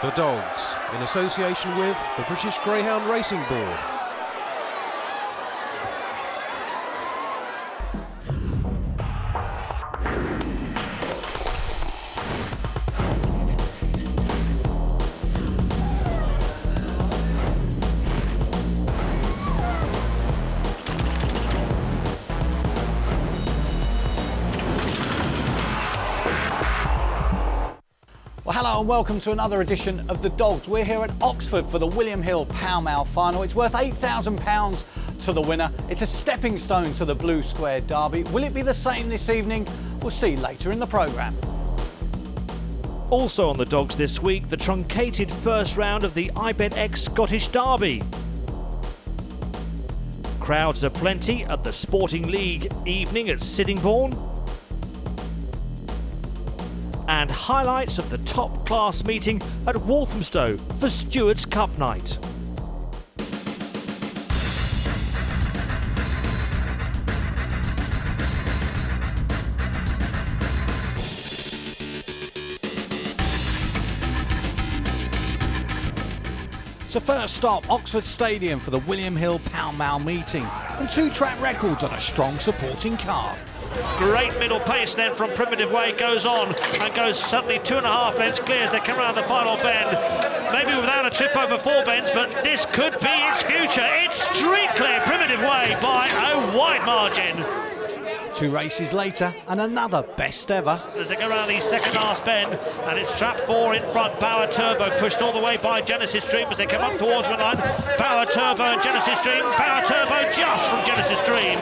The Dogs, in association with the British Greyhound Racing Board. Well, hello and welcome to another edition of The Dogs. We're here at Oxford for the William Hill PALL final. It's worth £8,000 to the winner. It's a stepping stone to the Blue Square Derby. Will it be the same this evening? We'll see later in the programme. Also on The Dogs this week, the truncated first round of the IBET Scottish Derby. Crowds are plenty at the Sporting League evening at Sittingbourne. And highlights of the top-class meeting at Walthamstow for Stewards Cup night. So first stop, Oxford Stadium for the William Hill PALL meeting. And two track records on a strong supporting card. Great middle pace then from Primitive Way, goes on and goes suddenly 2.5 lengths clear as they come around the final bend. Maybe without a trip over 4 bends, but this could be its future. It's street clear Primitive Way by a wide margin. 2 races later and another best ever. As they go around the second last bend, and it's trap 4 in front. Power Turbo pushed all the way by Genesis Dream as they come up towards midline. Power Turbo and Genesis Dream. Power Turbo just from Genesis Dream.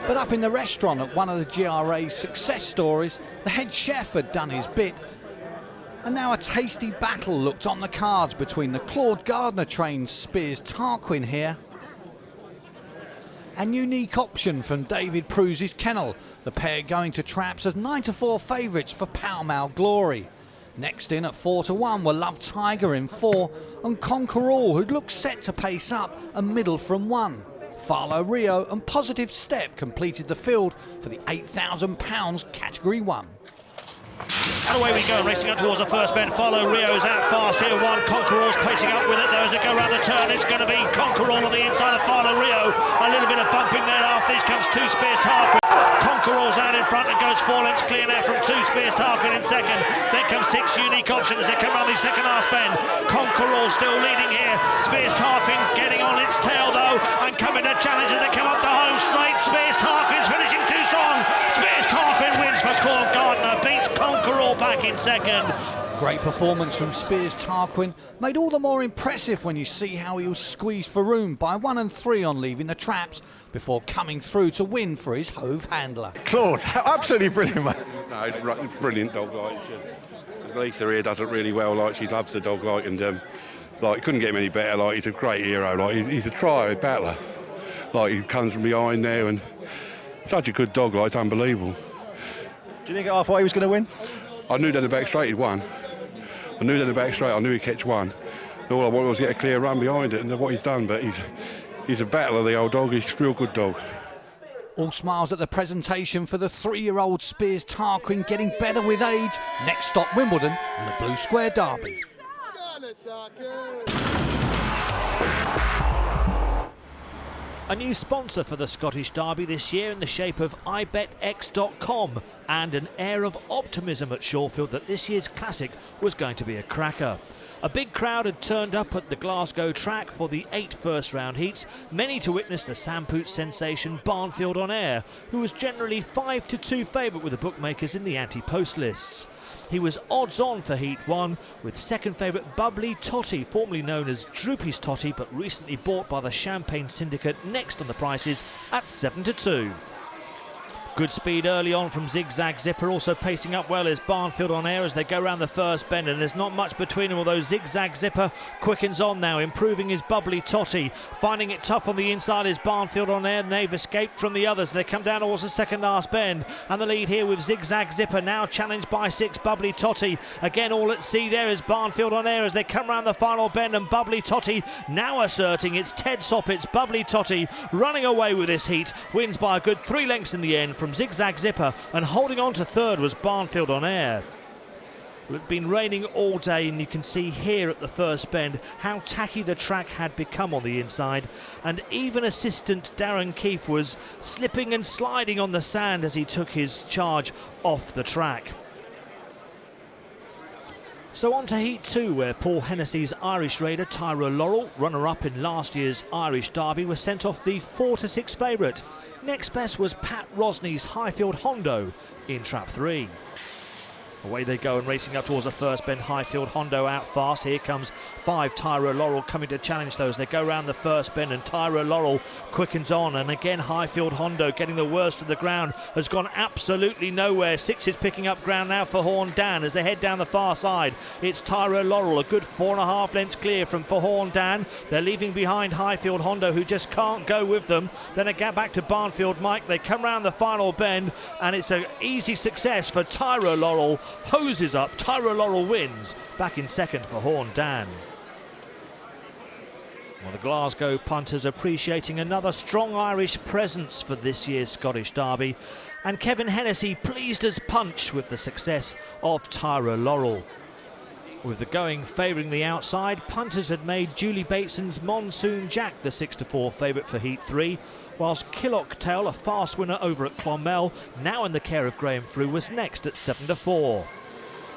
But up in the restaurant at one of the GRA's success stories, the head chef had done his bit. And now a tasty battle looked on the cards between the Claude Gardner trained Spears Tarquin here and Unique Option from David Pruse's kennel, the pair going to traps as 9-4 favourites for PALL Glory. Next in at 4-1 were Love Tiger in 4 and Conquer All, who'd looked set to pace up and middle from 1. Follow Rio and Positive Step completed the field for the £8,000 Category 1. And away we go, racing up towards the first bend. Follow Rio's out fast here. 1 Conquer All's pacing up with it though as they go around the turn. It's going to be Conquer All on the inside of Follow Rio. A little bit of bumping there after this comes 2 Spears Tarquin. Conquer All's out in front and goes 4 lengths clear now from 2 Spears Tarquin in second. Then comes 6 Unique Option as they come around the second last bend. Conquer All still leading here. Spears Tarquin getting on its tail though and coming to challenge as they come up the home straight. Spears Tarquin's finishing too strong. Spears Tarquin wins for Claude Gardner, beats Conquer All back in second. Great performance from Spears Tarquin, made all the more impressive when you see how he was squeezed for room by 1 and 3 on leaving the traps before coming through to win for his Hove handler. Claude, absolutely brilliant, mate. No, it's brilliant dog, like. Lisa here does it really well, like she loves the dog, like, and like couldn't get him any better. Like he's a great hero, like he's a try battler. Like he comes from behind there and such a good dog, like it's unbelievable. Do you think at halfway he was going to win? I knew down the back straight he'd won. I knew down the back straight, I knew he'd catch 1. And all I wanted was to get a clear run behind it, and what he's done. But he's a battler, the old dog. He's a real good dog. All smiles at the presentation for the 3-year-old Spears Tarquin, getting better with age. Next stop, Wimbledon and the Blue Square Derby. A new sponsor for the Scottish Derby this year in the shape of IBETX.com, and an air of optimism at Shawfield that this year's classic was going to be a cracker. A big crowd had turned up at the Glasgow track for the 8 first-round heats, many to witness the Sandpooch sensation Barnfield on Air, who was generally 5-2 favourite with the bookmakers in the anti-post lists. He was odds-on for Heat 1, with second favourite Bubbly Totty, formerly known as Droopy's Totty, but recently bought by the Champagne Syndicate, next on the prices at 7-2. Good speed early on from Zigzag Zipper, also pacing up well is Barnfield on Air as they go round the first bend, and there's not much between them, although Zigzag Zipper quickens on now, improving his Bubbly Totty. Finding it tough on the inside is Barnfield on Air, and they've escaped from the others. They come down towards the second last bend, and the lead here with Zigzag Zipper, now challenged by 6 Bubbly Totty. Again, all at sea there is Barnfield on Air as they come round the final bend, and Bubbly Totty now asserting it's Ted Soppett's Bubbly Totty running away with this heat, wins by a good 3 lengths in the end from Zigzag Zipper, and holding on to third was Barnfield on Air. Well, it's been raining all day, and you can see here at the first bend how tacky the track had become on the inside, and even assistant Darren Keefe was slipping and sliding on the sand as he took his charge off the track. So on to Heat 2, where Paul Hennessy's Irish raider Tyra Laurel, runner-up in last year's Irish Derby, was sent off the 4-6 favourite. Next best was Pat Rosney's Highfield Hondo in trap 3. Away they go and racing up towards the first bend. Highfield Hondo out fast. Here comes 5 Tyra Laurel coming to challenge those. They go round the first bend and Tyra Laurel quickens on, and again Highfield Hondo getting the worst of the ground has gone absolutely nowhere. 6 is picking up ground now for Horn Dan as they head down the far side. It's Tyra Laurel, a good 4.5 lengths clear from for Horn Dan. They're leaving behind Highfield Hondo, who just can't go with them. Then they get back to Barnfield Mike. They come round the final bend, and it's an easy success for Tyra Laurel. Hoses up, Tyra Laurel wins, back in second for Horn Dan. Well, the Glasgow punters appreciating another strong Irish presence for this year's Scottish Derby, and Kevin Hennessy pleased as punch with the success of Tyra Laurel. With the going favouring the outside, punters had made Julie Bateson's Monsoon Jack the 6-4 favourite for Heat 3, whilst Killock Tail, a fast winner over at Clonmel, now in the care of Graham Frew, was next at 7-4.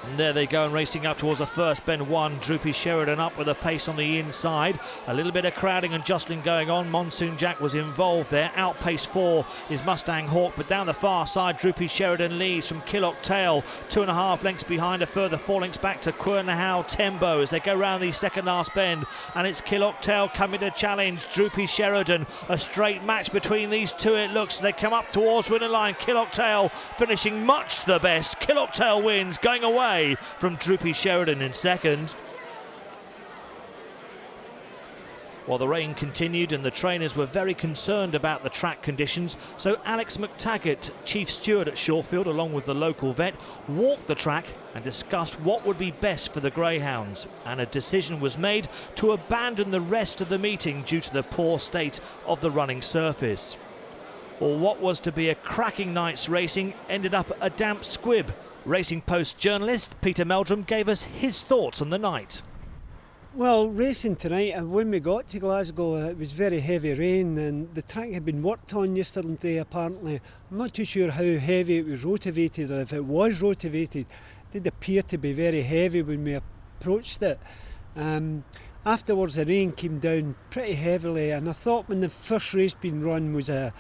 And there they go, and racing up towards the first bend. 1, Droopy Sheridan up with a pace on the inside. A little bit of crowding and jostling going on. Monsoon Jack was involved there. Outpace 4 is Mustang Hawk, but down the far side, Droopy Sheridan leads from Killock Tail. 2.5 lengths behind, a further 4 lengths back to Quernahau Tembo as they go round the second last bend. And it's Killock Tail coming to challenge Droopy Sheridan. A straight match between these two, it looks. They come up towards winner line. Killock Tail finishing much the best. Killock Tail wins, going away from Droopy Sheridan in second. Well, the rain continued and the trainers were very concerned about the track conditions, so Alex McTaggart, chief steward at Shawfield, along with the local vet, walked the track and discussed what would be best for the greyhounds, and a decision was made to abandon the rest of the meeting due to the poor state of the running surface. Well, what was to be a cracking night's racing ended up a damp squib. Racing Post journalist Peter Meldrum gave us his thoughts on the night. Well, racing tonight, and when we got to Glasgow, it was very heavy rain, and the track had been worked on yesterday apparently. I'm not too sure how heavy it was rotivated, or if it was rotivated. It did appear to be very heavy when we approached it. Afterwards the rain came down pretty heavily, and I thought when the first race being run was a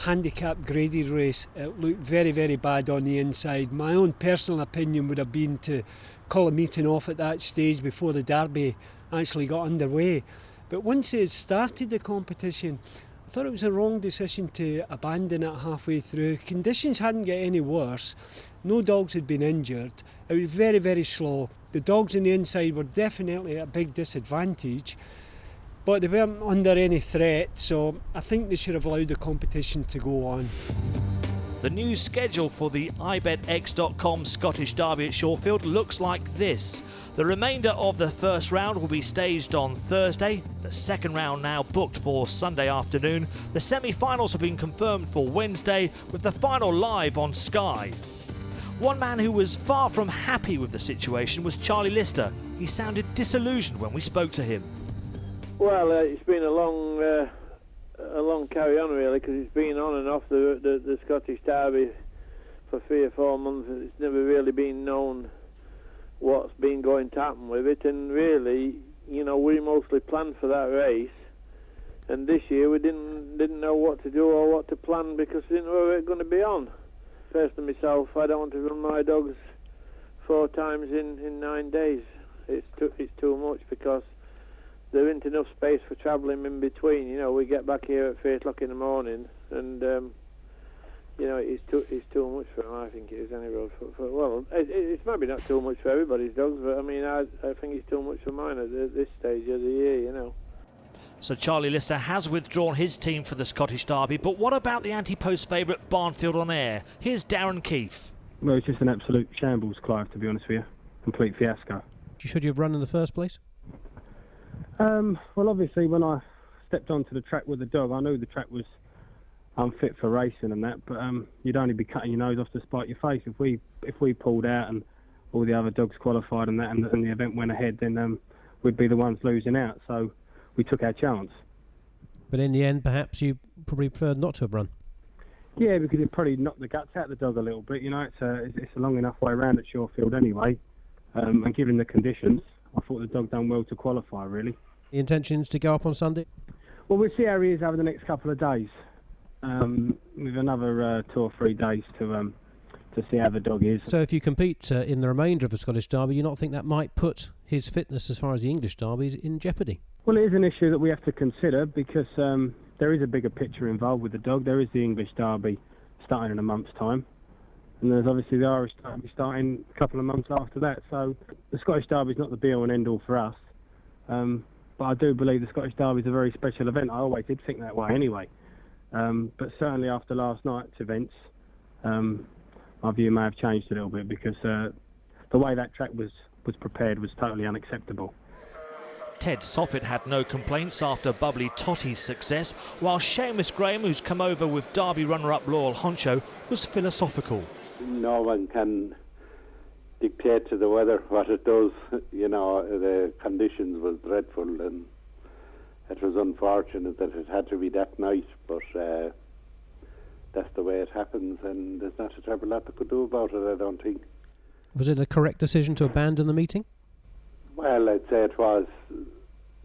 handicap graded race, it looked very, very bad on the inside. My own personal opinion would have been to call a meeting off at that stage before the Derby actually got underway. But once it started the competition, I thought it was a wrong decision to abandon it halfway through. Conditions hadn't got any worse, no dogs had been injured, it was very, very slow. The dogs on the inside were definitely at a big disadvantage, but they weren't under any threat, so I think they should have allowed the competition to go on. The new schedule for the IBETX.com Scottish Derby at Shawfield looks like this. The remainder of the first round will be staged on Thursday. The second round now booked for Sunday afternoon. The semi-finals have been confirmed for Wednesday, with the final live on Sky. One man who was far from happy with the situation was Charlie Lister. He sounded disillusioned when we spoke to him. Well, it's been a long carry on really, because it's been on and off the Scottish Derby for 3 or 4 months, and it's never really been known what's been going to happen with it. And really, you know, we mostly planned for that race, and this year we didn't know what to do or what to plan, because we didn't know where it was going to be on. Personally, myself, I don't want to run my dogs 4 times in 9 days. It's too much, because there isn't enough space for travelling in between. You know, we get back here at 3 o'clock in the morning, and you know, it's too much for them. I think it is anyway. Well, it's maybe not too much for everybody's dogs, but I mean, I think it's too much for mine at this stage of the year. You know. So Charlie Lister has withdrawn his team for the Scottish Derby, but what about the anti-post favourite Barnfield on Air? Here's Darren Keefe. Well, it's just an absolute shambles, Clive, to be honest with you. Complete fiasco. Should you have run in the first place? Well, obviously, when I stepped onto the track with the dog, I knew the track was unfit for racing and that, but you'd only be cutting your nose off to spite your face if we pulled out and all the other dogs qualified and that, and the event went ahead, then we'd be the ones losing out. So we took our chance. But in the end, perhaps you probably preferred not to have run. Yeah, because it probably knocked the guts out of the dog a little bit. You know, it's a long enough way around at Shorefield anyway. And given the conditions, I thought the dog done well to qualify, really. The intentions to go up on Sunday? Well, we'll see how he is over the next couple of days. With another 2 or 3 days to see how the dog is. So if you compete in the remainder of the Scottish Derby, you not think that might put his fitness as far as the English Derby is in jeopardy? Well, it is an issue that we have to consider because there is a bigger picture involved with the dog. There is the English Derby starting in a month's time, and there's obviously the Irish Derby starting a couple of months after that. So the Scottish Derby is not the be-all and end-all for us, but I do believe the Scottish Derby is a very special event. I always did think that way anyway, but certainly after last night's events, my view may have changed a little bit because the way that track was prepared was totally unacceptable. Ted Soppett had no complaints after Bubbly Totty's success, while Seamus Graham, who's come over with Derby runner-up Laurel Honcho, was philosophical. No one can dictate to the weather what it does. You know, the conditions was dreadful and it was unfortunate that it had to be that night, but that's the way it happens and there's not a terrible lot they could do about it, I don't think. Was it a correct decision to abandon the meeting? Well, I'd say it was.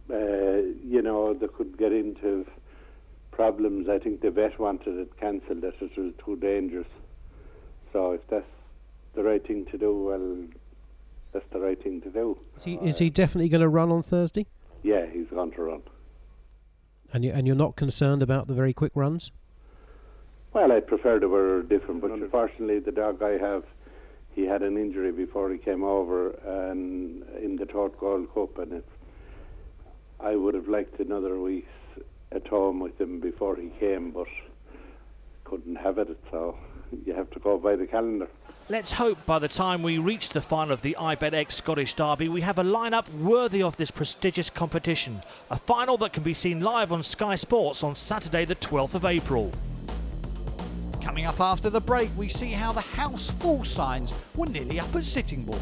You know, they could get into problems. I think the vet wanted it cancelled, that it was too dangerous. So if that's the right thing to do, well, that's the right thing to do. Is he definitely going to run on Thursday? Yeah, he's going to run. And you're not concerned about the very quick runs? Well, I prefer they were different, but unfortunately the dog I have, he had an injury before he came over and in the Third Gold Cup, and I would have liked another week at home with him before he came, but couldn't have it, so you have to go by the calendar. Let's hope by the time we reach the final of the iBetX Scottish Derby, we have a lineup worthy of this prestigious competition. A final that can be seen live on Sky Sports on Saturday the 12th of April. Coming up after the break, we see how the house full signs were nearly up at Sittingbourne.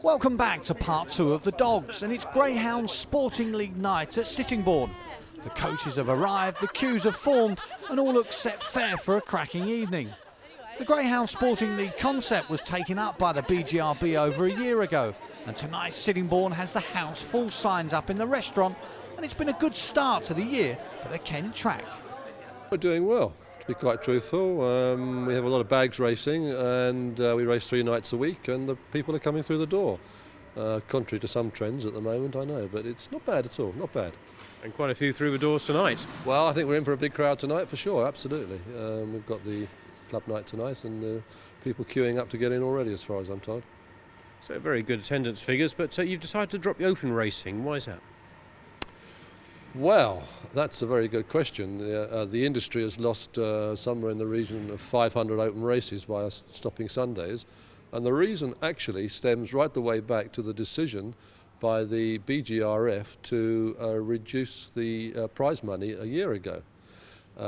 Welcome back to part 2 of the Dogs, and it's Greyhound Sporting League night at Sittingbourne. The coaches have arrived, the queues have formed, and all looks set fair for a cracking evening. The Greyhound Sporting League concept was taken up by the BGRB over a year ago, and tonight Sittingbourne has the house full signs up in the restaurant, and it's been a good start to the year for the Kent track. We're doing well, to be quite truthful. We have a lot of bags racing, and we race 3 nights a week, and the people are coming through the door. Contrary to some trends at the moment, I know, but it's not bad at all, not bad. And quite a few through the doors tonight. Well, I think we're in for a big crowd tonight for sure, absolutely. We've got the club night tonight and people queuing up to get in already, as far as I'm told. So very good attendance figures, but you've decided to drop the open racing. Why is that? Well, that's a very good question. The industry has lost somewhere in the region of 500 open races by us stopping Sundays, and the reason actually stems right the way back to the decision by the BGRF to reduce the prize money a year ago.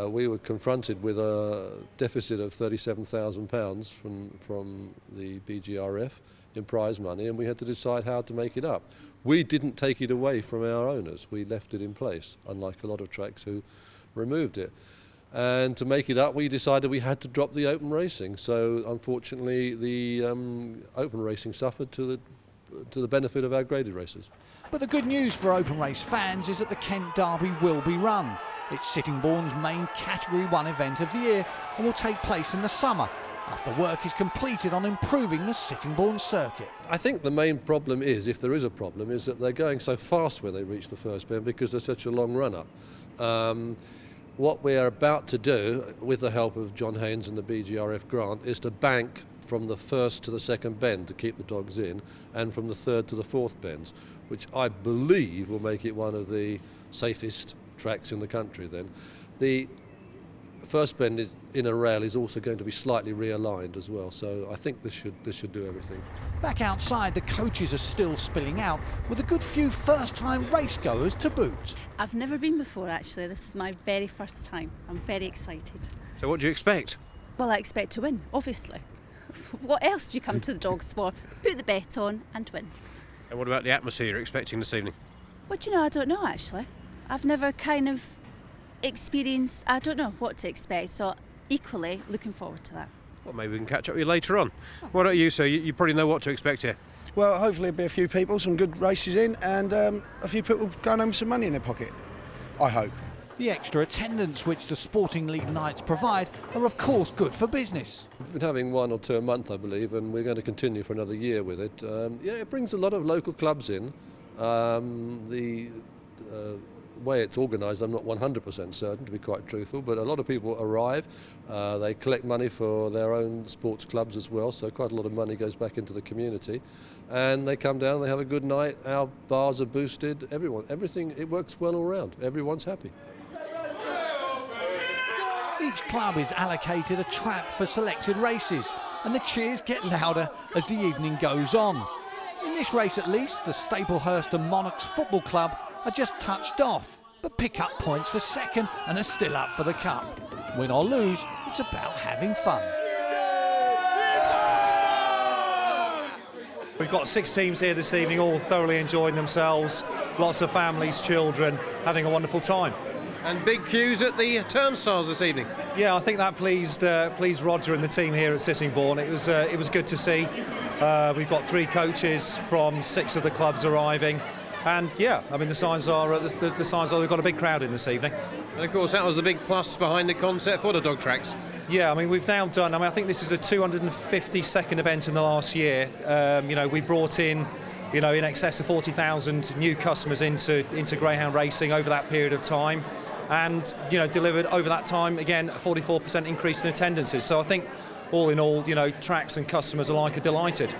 We were confronted with a deficit of £37,000 from the BGRF in prize money, and we had to decide how to make it up. We didn't take it away from our owners, we left it in place, unlike a lot of tracks who removed it. And to make it up, we decided we had to drop the open racing. So unfortunately the open racing suffered to the benefit of our graded races. But the good news for open race fans is that the Kent Derby will be run. It's Sittingbourne's main Category 1 event of the year and will take place in the summer, after work is completed on improving the Sittingbourne circuit. I think the main problem is, if there is a problem, is that they're going so fast when they reach the first bend because there's such a long run-up. What we are about to do, with the help of John Haynes and the BGRF grant, is to bank from the first to the second bend to keep the dogs in, and from the third to the fourth bends, which I believe will make it one of the safest tracks in the country then. The first bend in a rail is also going to be slightly realigned as well. So I think this should do everything. Back outside, the coaches are still spilling out, with a good few first-time racegoers to boot. I've never been before, actually. This is my very first time. I'm very excited. So what do you expect? Well, I expect to win, obviously. What else do you come to the dogs for? Put the bet on and win. And what about the atmosphere you're expecting this evening? Well, do you know, I don't know, actually. I've never kind of experienced, I don't know what to expect, so equally looking forward to that. Well, maybe we can catch up with you later on. What about you, sir? You probably know what to expect here. Well, hopefully there'll be a few people, some good races in, and a few people going home with some money in their pocket. I hope. The extra attendance which the Sporting League nights provide are of course good for business. We've been having 1 or 2 a month, I believe, and we're going to continue for another year with it. Yeah, it brings a lot of local clubs in. The way it's organised, I'm not 100% certain, to be quite truthful, but a lot of people arrive. They collect money for their own sports clubs as well, so quite a lot of money goes back into the community. And they come down, they have a good night, our bars are boosted, everything, it works well all round. Everyone's happy. Each club is allocated a trap for selected races, and the cheers get louder as the evening goes on. In this race at least, the Staplehurst and Monarchs Football Club are just touched off, but pick up points for second and are still up for the cup. Win or lose, it's about having fun. We've got 6 teams here this evening, all thoroughly enjoying themselves. Lots of families, children, having a wonderful time. And big queues at the turnstiles this evening. Yeah, I think that pleased Roger and the team here at Sittingbourne. It was good to see. We've got 3 coaches from 6 of the clubs arriving, and yeah, I mean the signs are we've got a big crowd in this evening. And of course that was the big plus behind the concept for the dog tracks. Yeah, I mean we've now done. I think this is a 252nd event in the last year. We brought in, in excess of 40,000 new customers into greyhound racing over that period of time. And delivered over that time again a 44% increase in attendances. So I think all in all, tracks and customers alike are delighted.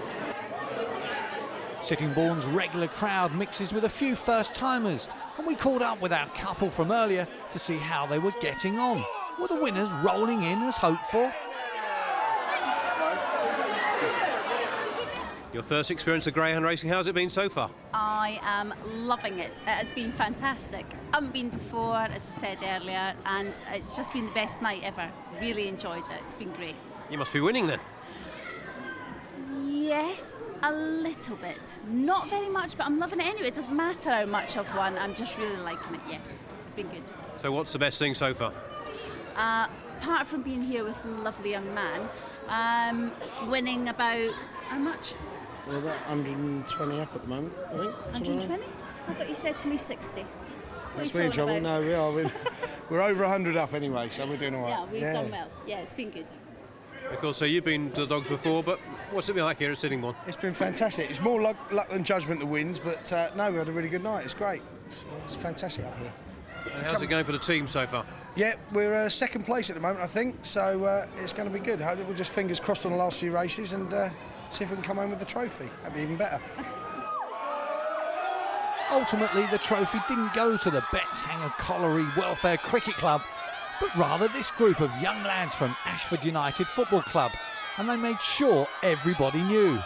Sittingbourne's regular crowd mixes with a few first-timers, and we caught up with our couple from earlier to see how they were getting on. Were the winners rolling in as hoped for? Your first experience of greyhound racing, how's it been so far? I am loving it. It has been fantastic. I haven't been before, as I said earlier, and it's just been the best night ever. Really enjoyed it. It's been great. You must be winning then. Yes, a little bit. Not very much, but I'm loving it anyway. It doesn't matter how much I've won. I'm just really liking it, yeah. It's been good. So what's the best thing so far? Apart from being here with a lovely young man, winning about, how much? We're about 120 up at the moment, I think. 120? I thought you said to me 60. That's me in trouble. No, we are. We're over 100 up anyway, so we're doing all right. Yeah, we've done well. Yeah, it's been good. Of course, so you've been to the dogs before, but what's it been like here at Sittingbourne? It's been fantastic. It's more luck than judgment that wins, but no, we had a really good night. It's great. It's fantastic up here. And how's it going for the team so far? Yeah, we're second place at the moment, I think, so it's going to be good. We'll just fingers crossed on the last few races and see if we can come home with the trophy. That'd be even better. Ultimately, the trophy didn't go to the Betshanger Colliery Welfare Cricket Club, but rather this group of young lads from Ashford United Football Club, and they made sure everybody knew.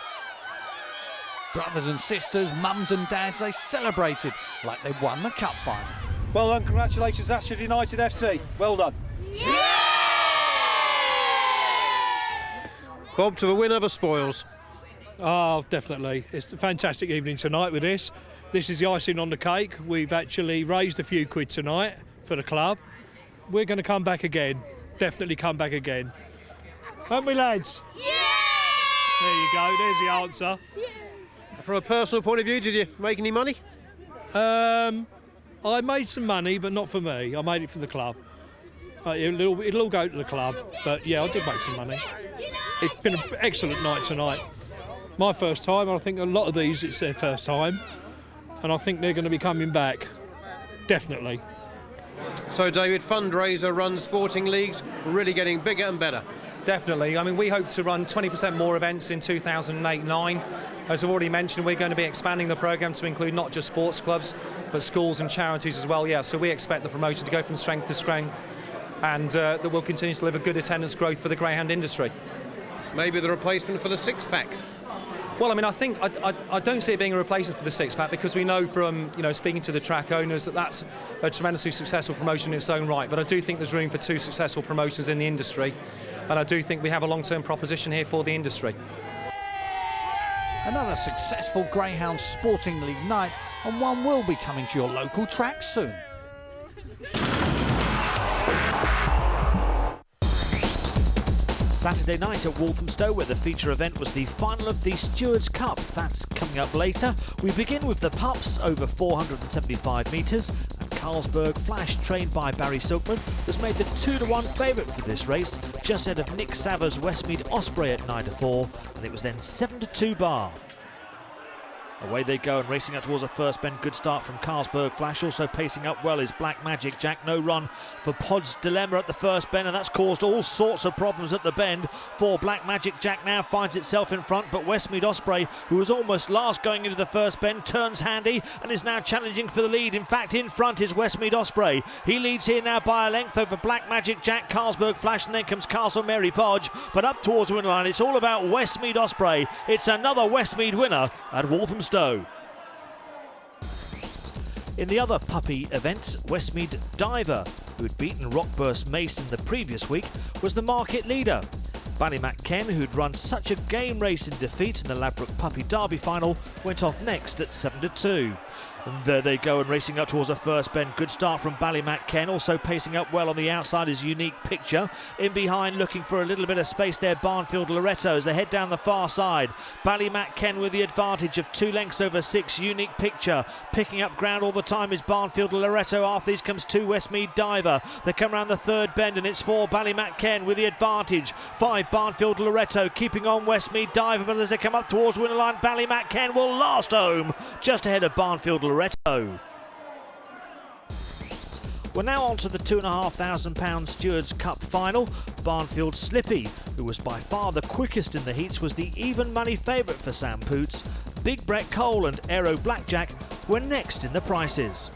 Brothers and sisters, mums and dads, they celebrated like they won the cup final. Well done, congratulations Ashford United FC. Well done. Bob, to the winner, the spoils. Oh, definitely. It's a fantastic evening tonight with this. This is the icing on the cake. We've actually raised a few quid tonight for the club. We're going to come back again. Definitely come back again. Aren't we, lads? Yeah! There you go. There's the answer. Yeah. From a personal point of view, did you make any money? I made some money, but not for me. I made it for the club. It'll all go to the club. But yeah, I did make some money. It's been an excellent night tonight. My first time. I think a lot of these, it's their first time. And I think they're going to be coming back. Definitely. So, David, fundraiser-run sporting leagues really getting bigger and better. Definitely. I mean, we hope to run 20% more events in 2008-9. As I've already mentioned, we're going to be expanding the programme to include not just sports clubs, but schools and charities as well. Yeah, so we expect the promotion to go from strength to strength. and that will continue to deliver good attendance growth for the greyhound industry. Maybe the replacement for the six-pack. Well, I mean, I think I don't see it being a replacement for the six-pack, because we know from speaking to the track owners that that's a tremendously successful promotion in its own right. But I do think there's room for two successful promotions in the industry, and I do think we have a long-term proposition here for the industry. Another successful Greyhound Sporting League night, and one will be coming to your local track soon. Saturday night at Walthamstow, where the feature event was the final of the Stewards Cup. That's coming up later. We begin with the pups over 475 metres, and Carlsberg Flash, trained by Barry Silkman, was made the 2-to-1 favourite for this race, just ahead of Nick Sava's Westmead Osprey at 9-4, and it was then 7-2 bar. Away they go, and racing up towards a first bend. Good start from Carlsberg Flash. Also pacing up well is Black Magic Jack. No run for Pod's Dilemma at the first bend, and that's caused all sorts of problems at the bend for Black Magic Jack. Now finds itself in front, but Westmead Osprey, who was almost last going into the first bend, turns handy and is now challenging for the lead. In fact, in front is Westmead Osprey. He leads here now by a length over Black Magic Jack, Carlsberg Flash, and then comes Castle Mary Podge. But up towards the winner line, it's all about Westmead Osprey. It's another Westmead winner at Walthamstow. In the other puppy events, Westmead Diver, who had beaten Rockburst Mace in the previous week, was the market leader. Ballymac Ken, who'd run such a game race in defeat in the Ladbroke Puppy Derby final, went off next at 7-2. And there they go, and racing up towards a first bend. Good start from Ballymac Ken, also pacing up well on the outside is Unique Picture. In behind, looking for a little bit of space there, Barnfield Loretto as they head down the far side. Ballymac Ken with the advantage of 2 lengths over 6. Unique Picture picking up ground all the time is Barnfield Loretto. After these comes 2 Westmead Diver. They come around the third bend, and it's 4 Ballymac Ken with the advantage. 5 Barnfield Loretto keeping on Westmead Diver, but as they come up towards winner line, Ballymac Ken will last home just ahead of Barnfield Loretto. We're now on to the £2,500 Stewards Cup final. Barnfield Slippy, who was by far the quickest in the heats, was the even money favourite for Sam Poots. Big Brett Cole and Aero Blackjack were next in the prices.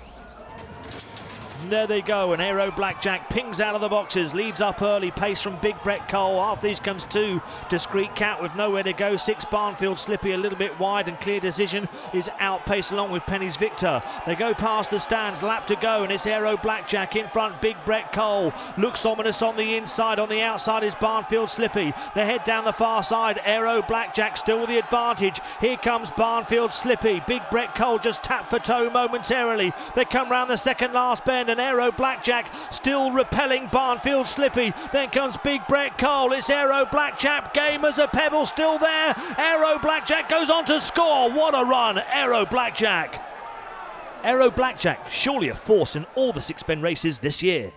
There they go, and Aero Blackjack pings out of the boxes, leads up early, pace from Big Brett Cole. After these comes 2 Discreet Cat with nowhere to go. 6 Barnfield Slippy a little bit wide, and Clear Decision is outpaced along with Penny's Victor. They go past the stands, lap to go, and it's Aero Blackjack in front. Big Brett Cole looks ominous on the inside. On the outside is Barnfield Slippy. They head down the far side. Aero Blackjack still with the advantage. Here comes Barnfield Slippy. Big Brett Cole just tapped for toe momentarily. They come round the second last bend, and Aero Blackjack still repelling Barnfield Slippy. Then comes Big Brett Cole. It's Aero Blackjack, game as a pebble, still there. Aero Blackjack goes on to score. What a run, Aero Blackjack. Aero Blackjack, surely a force in all the 6-bend races this year.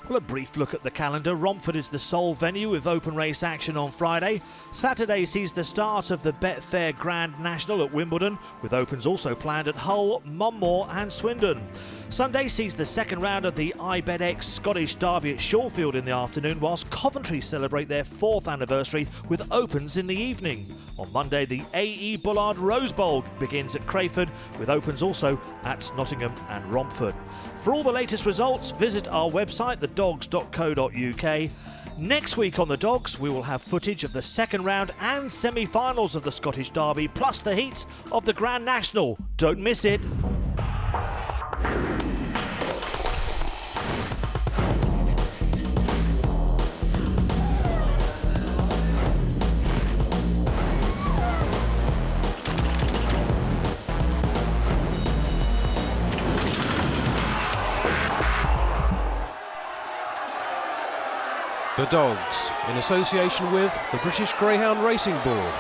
Well, a brief look at the calendar. Romford is the sole venue with open race action on Friday. Saturday sees the start of the Betfair Grand National at Wimbledon, with opens also planned at Hull, Monmore and Swindon. Sunday sees the second round of the IBETX Scottish Derby at Shawfield in the afternoon, whilst Coventry celebrate their 4th anniversary with opens in the evening. On Monday, the AE Bullard Rose Bowl begins at Crayford, with opens also at Nottingham and Romford. For all the latest results, visit our website, thedogs.co.uk. Next week on The Dogs, we will have footage of the second round and semi-finals of the Scottish Derby, plus the heats of the Grand National. Don't miss it. The Dogs, in association with the British Greyhound Racing Board.